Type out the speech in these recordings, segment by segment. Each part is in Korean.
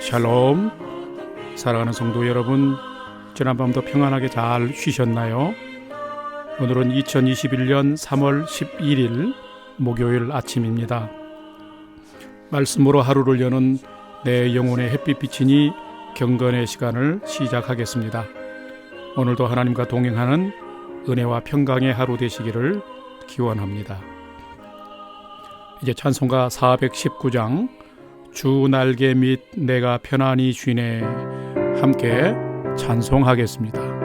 샬롬. 사랑하는 성도 여러분, 지난밤도 평안하게 잘 쉬셨나요? 오늘은 2021년 3월 11일 목요일 아침입니다. 말씀으로 하루를 여는 내 영혼의 햇빛비치니 경건의 시간을 시작하겠습니다. 오늘도 하나님과 동행하는 은혜와 평강의 하루 되시기를 기원합니다. 이제 찬송가 419장 주 날개 밑 내가 편안히 쉬네 함께 찬송하겠습니다.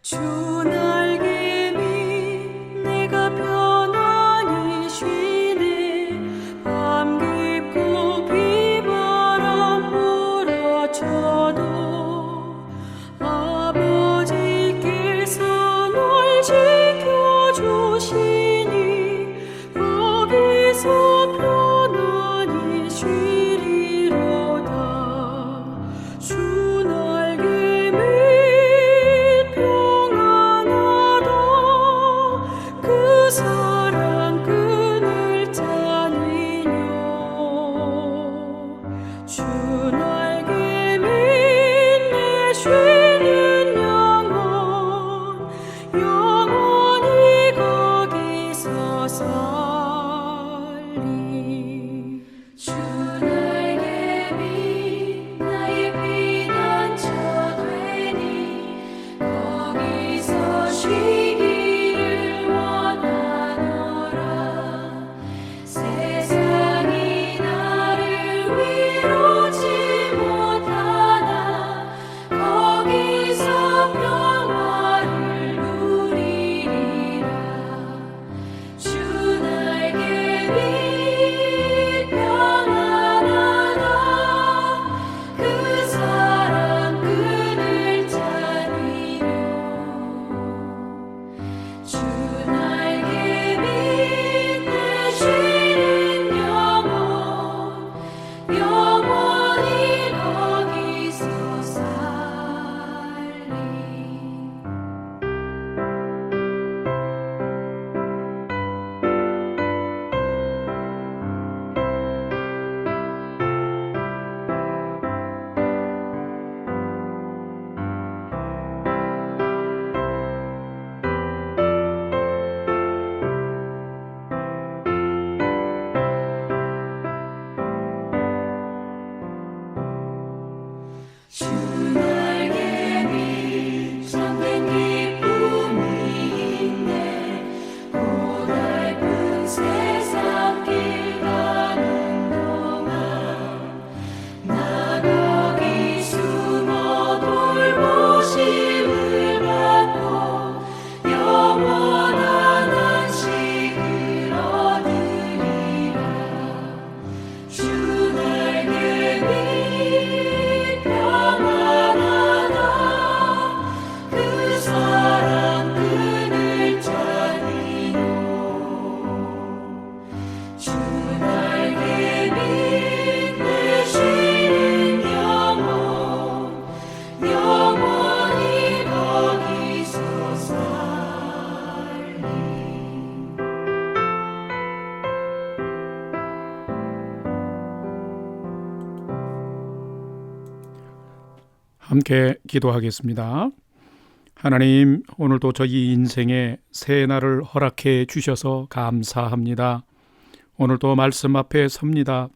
주 날개 밑 내가 편안히 쉬네 밤 깊고 비바람 몰아쳐도 아버지께서 널 지켜주시니 거기서 편안히 쉬리로다. 주 날개 밑 그 사랑 끈을 짜니뇨. 주 날개 밑 내 쉬는 영원히 거기서 살리. 주 날개 밑 나의 피난처 되니 거기서 쉬기를 원하노라. 세상이 나를 위로치 못하나 거기서 평화를 누리리라. 주 날개 밑 평안하다. 그 사랑 끈을 짜니뇨. 주 날개 밑 내 쉬는 영원히 거기서 살리. 주 날개 밑 참된 기쁨이 있네. 고달픈 세상 길 가는 동안 나 거기 숨어 돌보심을 받고 영원한 안식을 얻으리라. 주 날개 밑 평안하다. 그 사랑 끈을 짜니뇨. 주 날개 밑 내 쉬는 영원히 거기서 살리. 함께 기도하겠습니다. 하나님, 오늘도 저희 인생에 새 날을 허락해 주셔서 감사합니다. 오늘도 말씀 앞에 섭니다.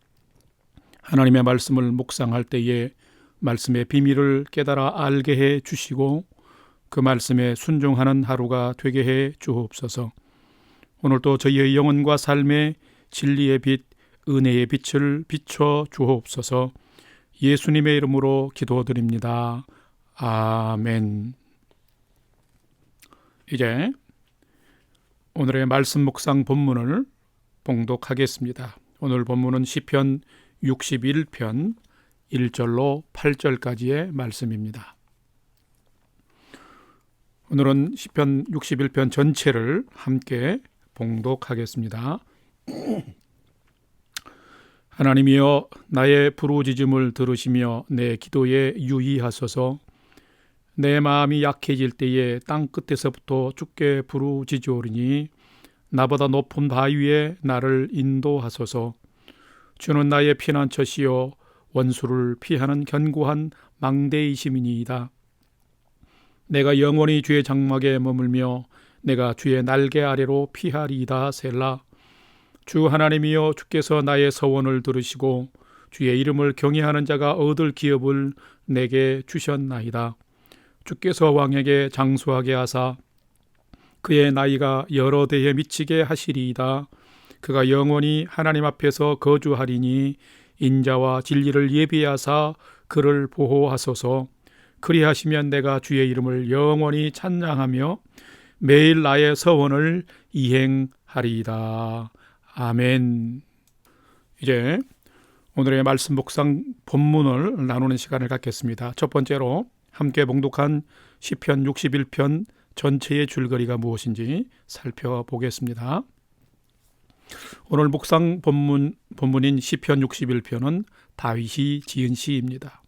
하나님의 말씀을 묵상할 때에 말씀의 비밀을 깨달아 알게 해 주시고 그 말씀에 순종하는 하루가 되게 해 주옵소서. 오늘도 저희의 영혼과 삶에 진리의 빛, 은혜의 빛을 비춰 주옵소서. 예수님의 이름으로 기도드립니다. 아멘. 이제 오늘의 말씀 묵상 본문을 봉독하겠습니다. 오늘 본문은 시편 61편 1절로 8절까지의 말씀입니다. 오늘은 시편 61편 전체를 함께 봉독하겠습니다. 하나님이여 나의 부르짖음을 들으시며 내 기도에 유의하소서. 내 마음이 약해질 때에 땅 끝에서부터 주께 부르짖으오리니 나보다 높은 바위 위에 나를 인도하소서. 주는 나의 피난처시요 원수를 피하는 견고한 망대이심이니이다. 내가 영원히 주의 장막에 머물며 내가 주의 날개 아래로 피하리이다. 셀라. 주 하나님이여 주께서 나의 서원을 들으시고 주의 이름을 경외하는 자가 얻을 기업을 내게 주셨나이다. 주께서 왕에게 장수하게 하사 그의 나이가 여러 대에 미치게 하시리이다. 그가 영원히 하나님 앞에서 거주하리니 인자와 진리를 예비하사 그를 보호하소서. 그리하시면 내가 주의 이름을 영원히 찬양하며 매일 나의 서원을 이행하리이다. 아멘. 이제 오늘의 말씀 묵상 본문을 나누는 시간을 갖겠습니다. 첫 번째로 함께 봉독한 시편 61편 전체의 줄거리가 무엇인지 살펴보겠습니다. 오늘 묵상 본문인 시편 61편은 다윗이 지은 시입니다.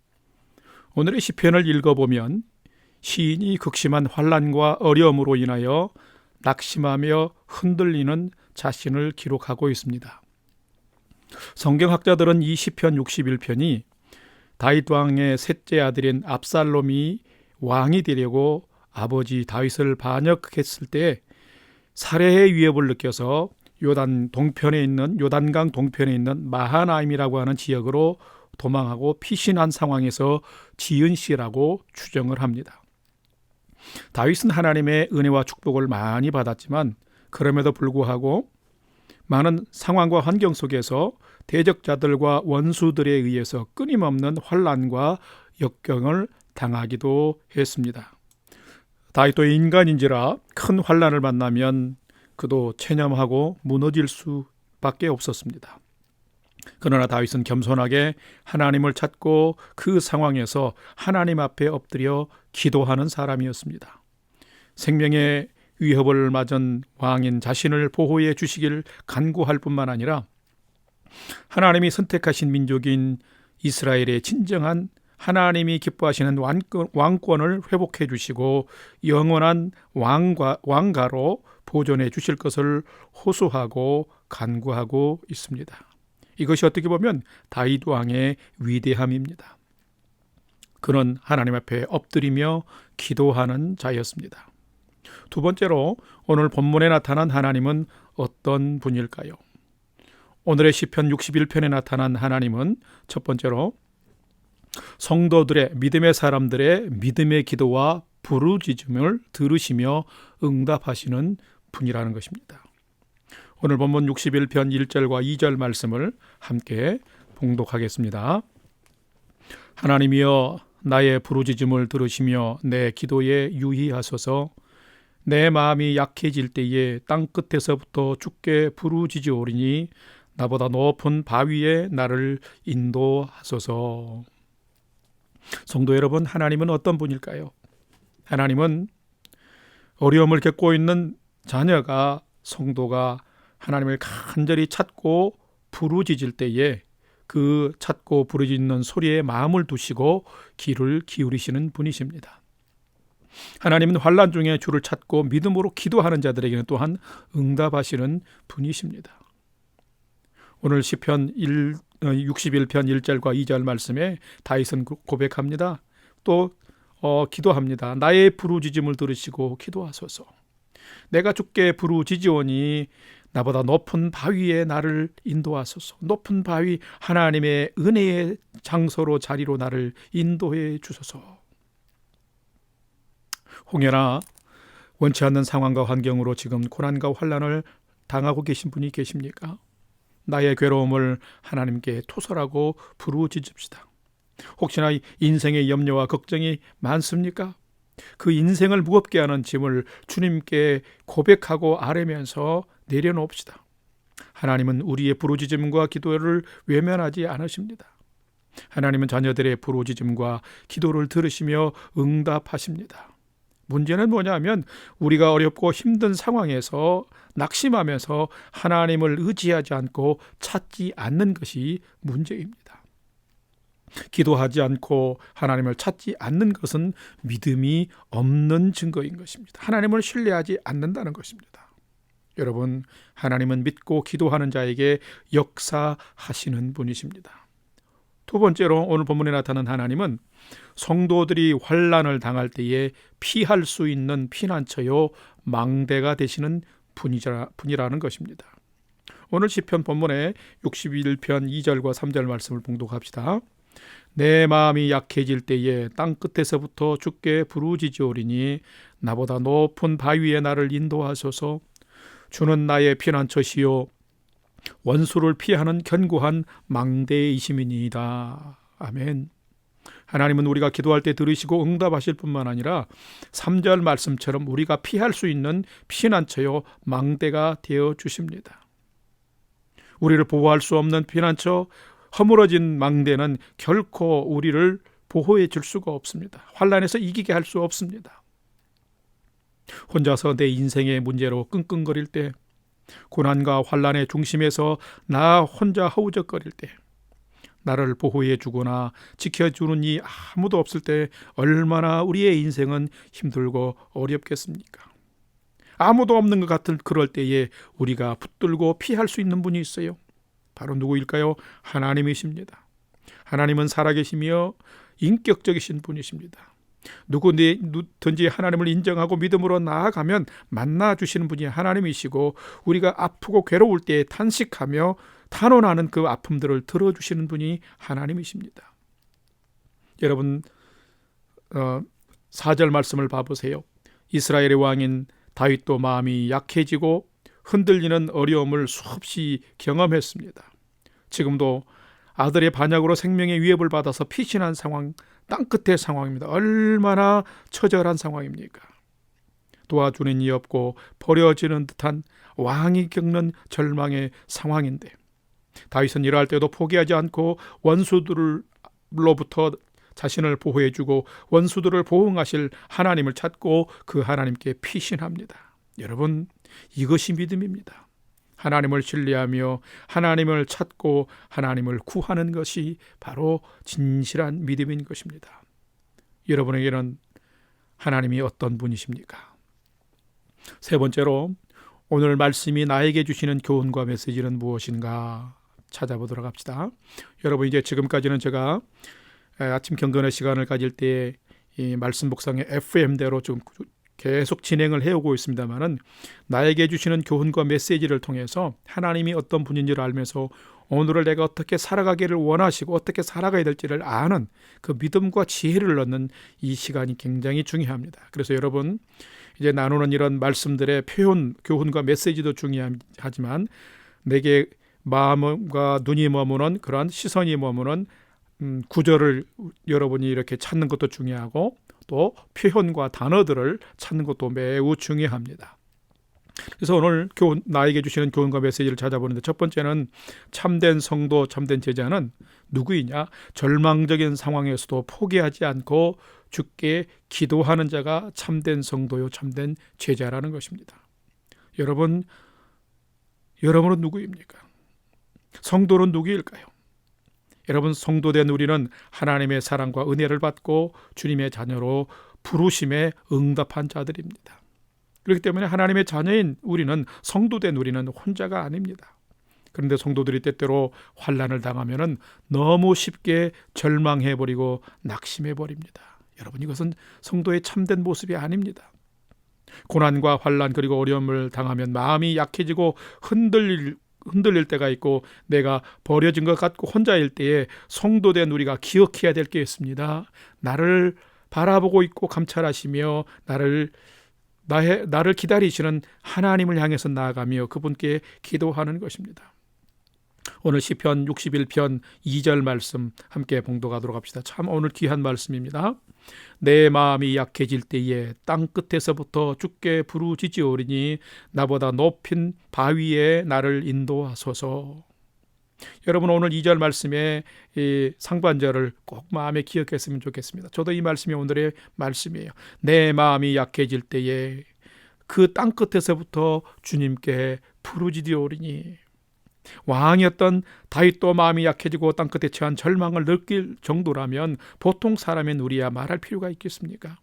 오늘의 시편을 읽어보면 시인이 극심한 환난과 어려움으로 인하여 낙심하며 흔들리는 자신을 기록하고 있습니다. 성경학자들은 이 시편 61편이 다윗 왕의 셋째 아들인 압살롬이 왕이 되려고 아버지 다윗을 반역했을 때 살해의 위협을 느껴서 요단강 동편에 있는 마하나임이라고 하는 지역으로 도망하고 피신한 상황에서 지은 시라고 추정을 합니다. 다윗은 하나님의 은혜와 축복을 많이 받았지만 그럼에도 불구하고 많은 상황과 환경 속에서 대적자들과 원수들에 의해서 끊임없는 환난과 역경을 당하기도 했습니다. 다윗도 인간인지라 큰 환난을 만나면 그도 체념하고 무너질 수밖에 없었습니다. 그러나 다윗은 겸손하게 하나님을 찾고 그 상황에서 하나님 앞에 엎드려 기도하는 사람이었습니다. 생명의 위협을 맞은 왕인 자신을 보호해 주시기를 간구할 뿐만 아니라 하나님이 선택하신 민족인 이스라엘의 진정한 하나님이 기뻐하시는 왕권을 회복해 주시고 영원한 왕가로 보존해 주실 것을 호소하고 간구하고 있습니다. 이것이 어떻게 보면 다윗 왕의 위대함입니다. 그는 하나님 앞에 엎드리며 기도하는 자였습니다. 두 번째로 오늘 본문에 나타난 하나님은 어떤 분일까요? 오늘의 시편 61편에 나타난 하나님은 첫 번째로 성도들의 믿음의 사람들의 믿음의 기도와 부르짖음을 들으시며 응답하시는 분이라는 것입니다. 오늘 본문 61편 1절과 2절 말씀을 함께 봉독하겠습니다. 하나님이여 나의 부르짖음을 들으시며 내 기도에 유의하소서. 내 마음이 약해질 때에 땅 끝에서부터 주께 부르짖으오리니 나보다 높은 바위에 나를 인도하소서. 성도 여러분, 하나님은 어떤 분일까요? 하나님은 어려움을 겪고 있는 자녀가 성도가 하나님을 간절히 찾고 부르짖을 때에 그 찾고 부르짖는 소리에 마음을 두시고 귀를 기울이시는 분이십니다. 하나님은 환난 중에 주를 찾고 믿음으로 기도하는 자들에게는 또한 응답하시는 분이십니다. 오늘 시편 61편 1절과 2절 말씀에 다윗은 고백합니다. 또 기도합니다. 나의 부르짖음을 들으시고 기도하소서. 내가 주께 부르짖으오니 나보다 높은 바위에 나를 인도하소서. 높은 바위, 하나님의 은혜의 장소로 자리로 나를 인도해 주소서. 홍해나 원치 않는 상황과 환경으로 지금 고난과 환난을 당하고 계신 분이 계십니까? 나의 괴로움을 하나님께 토설하고 부르짖읍시다. 혹시나 인생의 염려와 걱정이 많습니까? 그 인생을 무겁게 하는 짐을 주님께 고백하고 아뢰면서 내려놓읍시다. 하나님은 우리의 부르짖음과 기도를 외면하지 않으십니다. 하나님은 자녀들의 부르짖음과 기도를 들으시며 응답하십니다. 문제는 뭐냐면 우리가 어렵고 힘든 상황에서 낙심하면서 하나님을 의지하지 않고 찾지 않는 것이 문제입니다. 기도하지 않고 하나님을 찾지 않는 것은 믿음이 없는 증거인 것입니다. 하나님을 신뢰하지 않는다는 것입니다. 여러분, 하나님은 믿고 기도하는 자에게 역사하시는 분이십니다. 두 번째로 오늘 본문에 나타난 하나님은 성도들이 환난을 당할 때에 피할 수 있는 피난처요 망대가 되시는 분이라는 것입니다. 오늘 시편 본문의 61편 2절과 3절 말씀을 봉독합시다. 내 마음이 약해질 때에 땅끝에서부터 주께 부르짖으오리니 나보다 높은 바위에 나를 인도하소서. 주는 나의 피난처시요 원수를 피하는 견고한 망대이심이니이다. 아멘. 하나님은 우리가 기도할 때 들으시고 응답하실 뿐만 아니라 3절 말씀처럼 우리가 피할 수 있는 피난처요 망대가 되어 주십니다. 우리를 보호할 수 없는 피난처, 허물어진 망대는 결코 우리를 보호해 줄 수가 없습니다. 환난에서 이기게 할 수 없습니다. 혼자서 내 인생의 문제로 끙끙거릴 때, 고난과 환난의 중심에서 나 혼자 허우적거릴 때, 나를 보호해 주거나 지켜주는 이 아무도 없을 때 얼마나 우리의 인생은 힘들고 어렵겠습니까? 아무도 없는 것 같은 그럴 때에 우리가 붙들고 피할 수 있는 분이 있어요. 바로 누구일까요? 하나님이십니다. 하나님은 살아계시며 인격적이신 분이십니다. 누구든지 하나님을 인정하고 믿음으로 나아가면 만나주시는 분이 하나님이시고, 우리가 아프고 괴로울 때 탄식하며 탄원하는 그 아픔들을 들어주시는 분이 하나님이십니다. 여러분, 4절 말씀을 봐보세요. 이스라엘의 왕인 다윗도 마음이 약해지고 흔들리는 어려움을 수없이 경험했습니다. 지금도 아들의 반역으로 생명의 위협을 받아서 피신한 상황, 땅끝의 상황입니다. 얼마나 처절한 상황입니까? 도와주는 이 없고 버려지는 듯한 왕이 겪는 절망의 상황인데, 다윗은 이러할 때도 포기하지 않고 원수들로부터 자신을 보호해주고 원수들을 보응하실 하나님을 찾고 그 하나님께 피신합니다. 여러분, 이것이 믿음입니다. 하나님을 신뢰하며 하나님을 찾고 하나님을 구하는 것이 바로 진실한 믿음인 것입니다. 여러분에게는 하나님이 어떤 분이십니까? 세 번째로, 오늘 말씀이 나에게 주시는 교훈과 메시지는 무엇인가 찾아보도록 합시다. 여러분, 이제 지금까지는 제가 아침 경건의 시간을 가질 때 이 말씀 복상의 FM대로 좀 계속 진행을 해오고 있습니다만은, 나에게 주시는 교훈과 메시지를 통해서 하나님이 어떤 분인지를 알면서 오늘을 내가 어떻게 살아가기를 원하시고 어떻게 살아가야 될지를 아는 그 믿음과 지혜를 얻는 이 시간이 굉장히 중요합니다. 그래서 여러분, 이제 나누는 이런 말씀들의 표현, 교훈과 메시지도 중요하지만 내게 마음과 눈이 머무는 그런 시선이 머무는 구절을 여러분이 이렇게 찾는 것도 중요하고, 또 표현과 단어들을 찾는 것도 매우 중요합니다. 그래서 오늘 나에게 주시는 교훈과 메시지를 찾아보는데, 첫 번째는 참된 성도, 참된 제자는 누구이냐? 절망적인 상황에서도 포기하지 않고 주께 기도하는 자가 참된 성도요 참된 제자라는 것입니다. 여러분은 누구입니까? 성도는 누구일까요? 여러분, 성도된 우리는 하나님의 사랑과 은혜를 받고 주님의 자녀로 부르심에 응답한 자들입니다. 그렇기 때문에 하나님의 자녀인 우리는, 성도된 우리는 혼자가 아닙니다. 그런데 성도들이 때때로 환난을 당하면 너무 쉽게 절망해버리고 낙심해버립니다. 여러분, 이것은 성도의 참된 모습이 아닙니다. 고난과 환난 그리고 어려움을 당하면 마음이 약해지고 흔들릴 때가 있고, 내가 버려진 것 같고 혼자일 때에 성도된 우리가 기억해야 될 게 있습니다. 나를 바라보고 있고 감찰하시며 나를 기다리시는 하나님을 향해서 나아가며 그분께 기도하는 것입니다. 오늘 시편 61편 2절 말씀 함께 봉독하도록 합시다. 참 오늘 귀한 말씀입니다. 내 마음이 약해질 때에 땅끝에서부터 주께 부르짖으오리니 나보다 높은 바위에 나를 인도하소서. 여러분 오늘 2절 말씀의 이 상반절을 꼭 마음에 기억했으면 좋겠습니다. 저도 이 말씀이 오늘의 말씀이에요. 내 마음이 약해질 때에 그 땅끝에서부터 주님께 부르짖으오리니. 왕이었던 다윗도 마음이 약해지고 땅끝에 처한 절망을 느낄 정도라면 보통 사람인 우리야 말할 필요가 있겠습니까?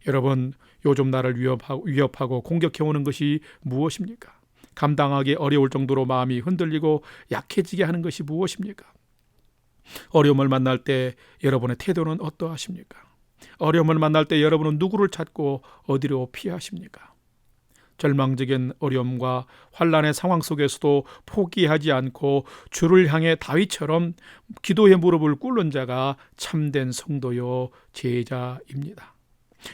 여러분, 요즘 나를 위협하고 공격해오는 것이 무엇입니까? 감당하기 어려울 정도로 마음이 흔들리고 약해지게 하는 것이 무엇입니까? 어려움을 만날 때 여러분의 태도는 어떠하십니까? 어려움을 만날 때 여러분은 누구를 찾고 어디로 피하십니까? 절망적인 어려움과 환난의 상황 속에서도 포기하지 않고 주를 향해 다윗처럼 기도의 무릎을 꿇는 자가 참된 성도요 제자입니다.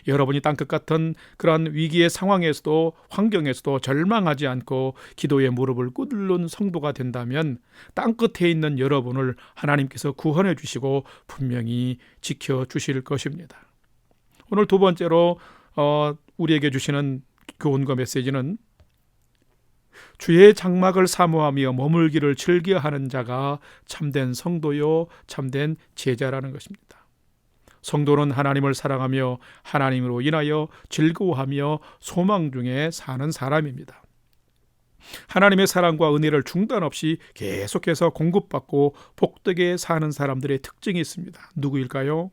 여러분이 땅끝 같은 그러한 위기의 상황에서도 환경에서도 절망하지 않고 기도의 무릎을 꿇는 성도가 된다면 땅끝에 있는 여러분을 하나님께서 구원해 주시고 분명히 지켜주실 것입니다. 오늘 두 번째로 우리에게 주시는 교훈과 메시지는 주의 장막을 사모하며 머물기를 즐겨하는 자가 참된 성도요 참된 제자라는 것입니다. 성도는 하나님을 사랑하며 하나님으로 인하여 즐거워하며 소망 중에 사는 사람입니다. 하나님의 사랑과 은혜를 중단 없이 계속해서 공급받고 복되게 사는 사람들의 특징이 있습니다. 누구일까요?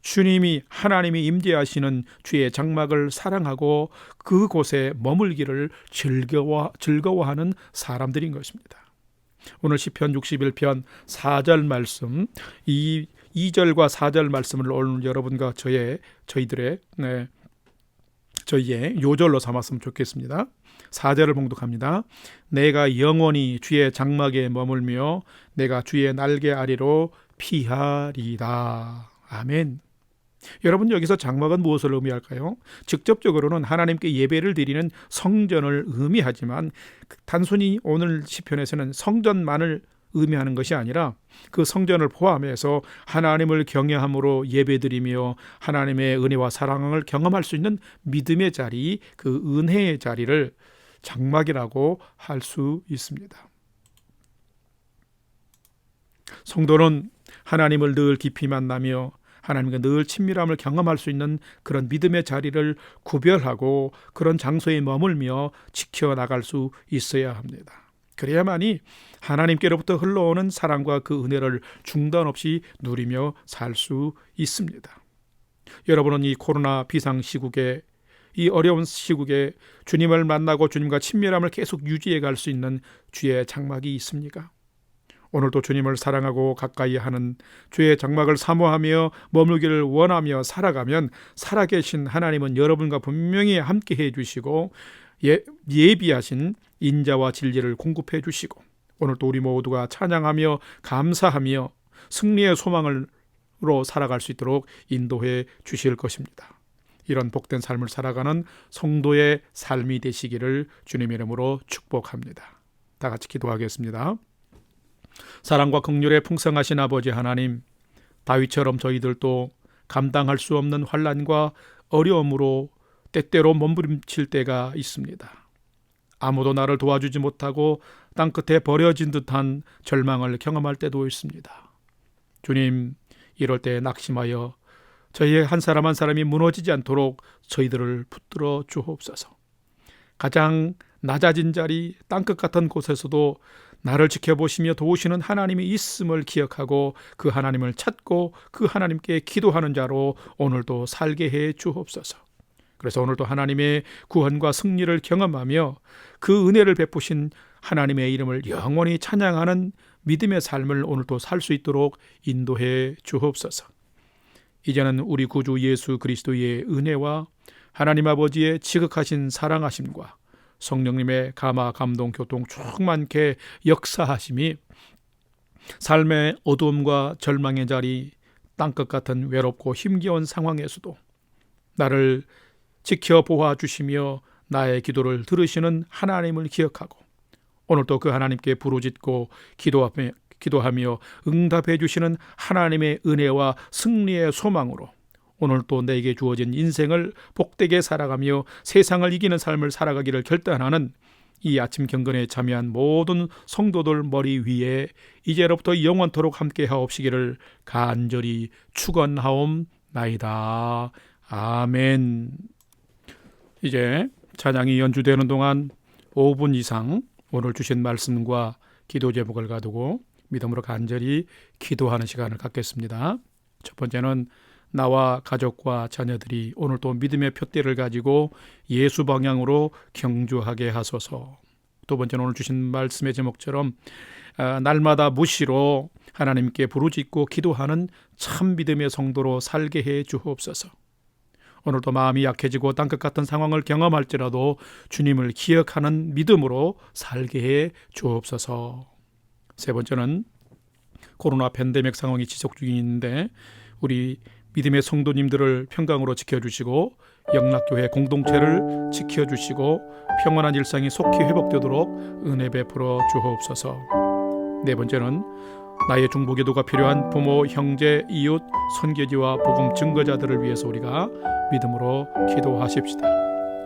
주님이 하나님이 임재하시는 주의 장막을 사랑하고 그곳에 머물기를 즐거워하는 사람들인 것입니다. 오늘 시편 61편 4절 말씀, 이 2절과 4절 말씀을 오늘 여러분과 저희의 요절로 삼았으면 좋겠습니다. 4절을 봉독합니다. 내가 영원히 주의 장막에 머물며 내가 주의 날개 아래로 피하리다. 아멘. 여러분, 여기서 장막은 무엇을 의미할까요? 직접적으로는 하나님께 예배를 드리는 성전을 의미하지만 단순히 오늘 시편에서는 성전만을 의미하는 것이 아니라 그 성전을 포함해서 하나님을 경외함으로 예배드리며 하나님의 은혜와 사랑을 경험할 수 있는 믿음의 자리, 그 은혜의 자리를 장막이라고 할 수 있습니다. 성도는 하나님을 늘 깊이 만나며 하나님과 늘 친밀함을 경험할 수 있는 그런 믿음의 자리를 구별하고 그런 장소에 머물며 지켜나갈 수 있어야 합니다. 그래야만이 하나님께로부터 흘러오는 사랑과 그 은혜를 중단 없이 누리며 살 수 있습니다. 여러분은 이 코로나 비상 시국에, 이 어려운 시국에 주님을 만나고 주님과 친밀함을 계속 유지해 갈 수 있는 주의 장막이 있습니까? 오늘도 주님을 사랑하고 가까이 하는 주의 장막을 사모하며 머물기를 원하며 살아가면 살아계신 하나님은 여러분과 분명히 함께해 주시고 예비하신 인자와 진리를 공급해 주시고 오늘도 우리 모두가 찬양하며 감사하며 승리의 소망으로 살아갈 수 있도록 인도해 주실 것입니다. 이런 복된 삶을 살아가는 성도의 삶이 되시기를 주님의 이름으로 축복합니다. 다 같이 기도하겠습니다. 사랑과 긍휼에 풍성하신 아버지 하나님, 다윗처럼 저희들도 감당할 수 없는 환난과 어려움으로 때때로 몸부림칠 때가 있습니다. 아무도 나를 도와주지 못하고 땅끝에 버려진 듯한 절망을 경험할 때도 있습니다. 주님, 이럴 때 낙심하여 저희의 한 사람 한 사람이 무너지지 않도록 저희들을 붙들어 주옵소서. 가장 낮아진 자리, 땅끝 같은 곳에서도 나를 지켜보시며 도우시는 하나님이 있음을 기억하고 그 하나님을 찾고 그 하나님께 기도하는 자로 오늘도 살게 해 주옵소서. 그래서 오늘도 하나님의 구원과 승리를 경험하며 그 은혜를 베푸신 하나님의 이름을 영원히 찬양하는 믿음의 삶을 오늘도 살 수 있도록 인도해 주옵소서. 이제는 우리 구주 예수 그리스도의 은혜와 하나님 아버지의 지극하신 사랑하심과 성령님의 감화 감동 교통 충만케 역사하심이 삶의 어두움과 절망의 자리, 땅끝 같은 외롭고 힘겨운 상황에서도 나를 지켜 보아 주시며 나의 기도를 들으시는 하나님을 기억하고 오늘도 그 하나님께 부르짖고 기도하며 응답해 주시는 하나님의 은혜와 승리의 소망으로 오늘 또 내게 주어진 인생을 복되게 살아가며 세상을 이기는 삶을 살아가기를 결단하는 이 아침 경건에 참여한 모든 성도들 머리 위에 이제로부터 영원토록 함께 하옵시기를 간절히 축원하옵나이다. 아멘. 이제 찬양이 연주되는 동안 5분 이상 오늘 주신 말씀과 기도 제목을 가두고 믿음으로 간절히 기도하는 시간을 갖겠습니다. 첫 번째는 나와 가족과 자녀들이 오늘 또 믿음의 푯대를 가지고 예수 방향으로 경주하게 하소서. 두 번째는 오늘 주신 말씀의 제목처럼 날마다 무시로 하나님께 부르짖고 기도하는 참 믿음의 성도로 살게 해 주옵소서. 오늘도 마음이 약해지고 땅끝 같은 상황을 경험할지라도 주님을 기억하는 믿음으로 살게 해 주옵소서. 세 번째는 코로나 팬데믹 상황이 지속 중인데 우리 믿음의 성도님들을 평강으로 지켜주시고 영락교회 공동체를 지켜주시고 평안한 일상이 속히 회복되도록 은혜 베풀어 주옵소서. 네 번째는 나의 중보기도가 필요한 부모, 형제, 이웃, 선교지와 복음 증거자들을 위해서 우리가 믿음으로 기도하십시다.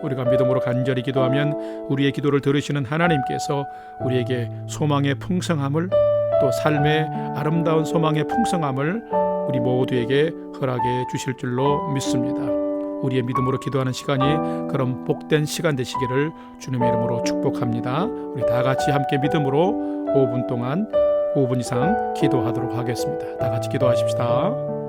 우리가 믿음으로 간절히 기도하면 우리의 기도를 들으시는 하나님께서 우리에게 소망의 풍성함을 또 삶의 아름다운 소망의 풍성함을 우리 모두에게 허락해 주실 줄로 믿습니다. 우리의 믿음으로 기도하는 시간이 그런 복된 시간 되시기를 주님의 이름으로 축복합니다. 우리 다 같이 함께 믿음으로 5분 이상 기도하도록 하겠습니다. 다 같이 기도하십시다.